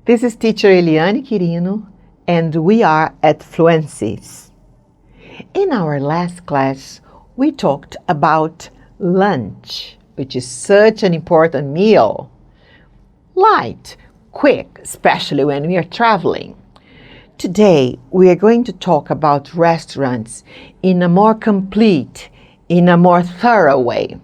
This is teacher Eliane Quirino, and we are at Fluenciz. In our last class, we talked about lunch, which is such an important meal. Light, quick, especially when we are traveling. Today, we are going to talk about restaurants in a more complete, in a more thorough way.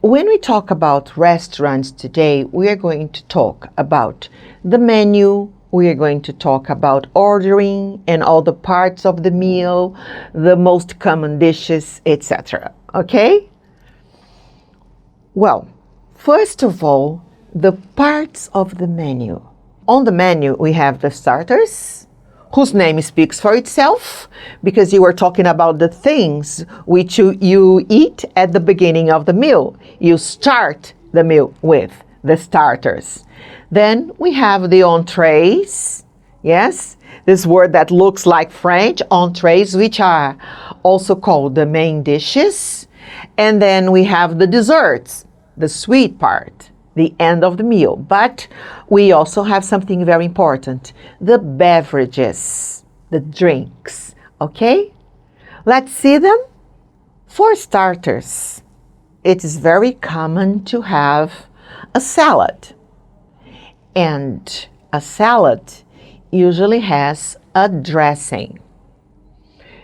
When we talk about restaurants today, we are going to talk about the menu, we are going to talk about ordering and all the parts of the meal, the most common dishes, etc. Okay? Well, first of all, the parts of the menu. On the menu, we have the starters, whose name speaks for itself, because you were talking about the things which you eat at the beginning of the meal. You start the meal with the starters. Then we have the entrees, yes, this word that looks like French, entrees, which are also called the main dishes. And then we have the desserts, the sweet part, the end of the meal. But we also have something very important, the beverages, the drinks, okay? Let's see them. For starters, it is very common to have a salad. And a salad usually has a dressing.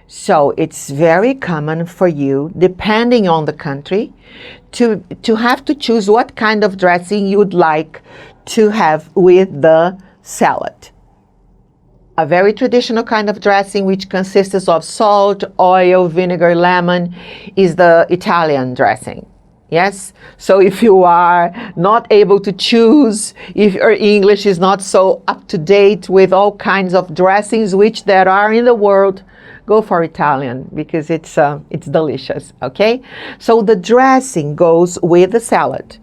So it's very common for you, depending on the country, to have to choose what kind of dressing you would like to have with the salad. A very traditional kind of dressing, which consists of salt, oil, vinegar, lemon, is the Italian dressing. Yes? So if you are not able to choose, if your English is not so up to date with all kinds of dressings which there are in the world, go for Italian because it's delicious, okay? So the dressing goes with the salad,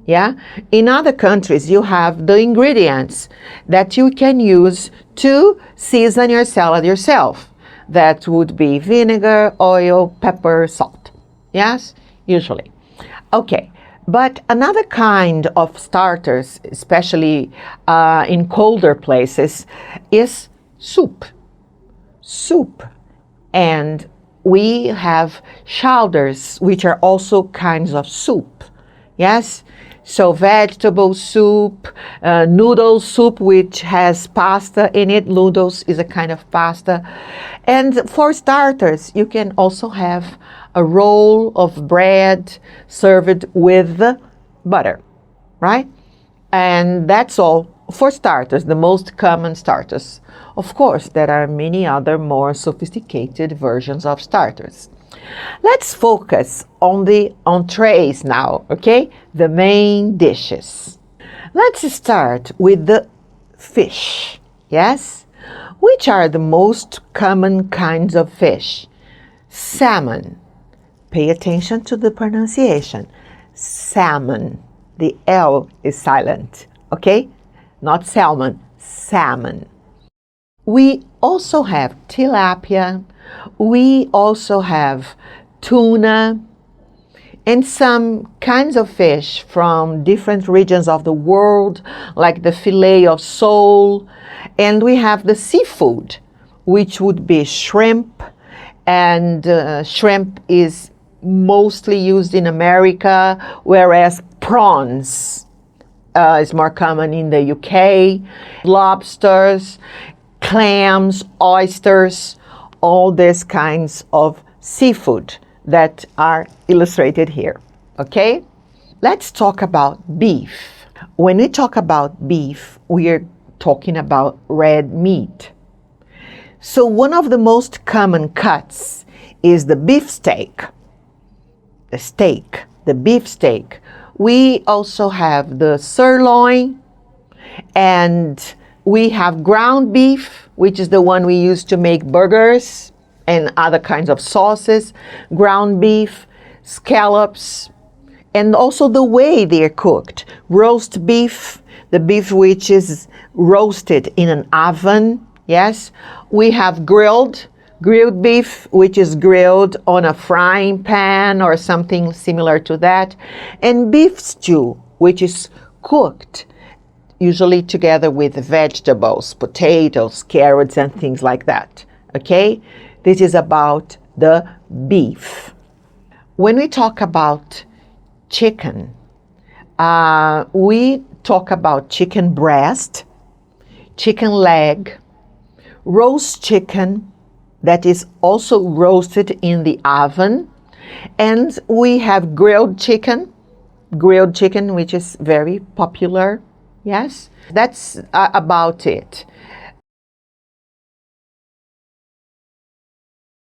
yeah? In other countries, you have the ingredients that you can use to season your salad yourself. That would be vinegar, oil, pepper, salt, yes? Usually. Okay, but another kind of starters, especially in colder places, is soup. Soup. And we have chowders, which are also kinds of soup. Yes? So vegetable soup, noodle soup, which has pasta in it. Noodles is a kind of pasta. And for starters, you can also have a roll of bread served with butter, right? And that's all for starters, the most common starters. Of course, there are many other more sophisticated versions of starters. Let's focus on the entrees now, okay? The main dishes. Let's start with the fish, yes? Which are the most common kinds of fish? Salmon. Pay attention to the pronunciation. Salmon. The L is silent, okay? Not salmon, salmon. We also have tilapia. We also have tuna and some kinds of fish from different regions of the world, like the fillet of sole. And we have the seafood, which would be shrimp. And shrimp is mostly used in America, whereas prawns is more common in the UK. Lobsters, clams, oysters, all these kinds of seafood that are illustrated here. Okay? Let's talk about beef. When we talk about beef, we are talking about red meat. So one of the most common cuts is the beef steak. The beef steak. We also have the sirloin, and we have ground beef, which is the one we use to make burgers and other kinds of sauces, ground beef, scallops, and also the way they are cooked. Roast beef, the beef which is roasted in an oven, yes. We have grilled beef, which is grilled on a frying pan or something similar to that, and beef stew, which is cooked usually together with vegetables, potatoes, carrots, and things like that. Okay? This is about the beef. When we talk about chicken, we talk about chicken breast, chicken leg, roast chicken that is also roasted in the oven, and we have grilled chicken, which is very popular. Yes, that's about it.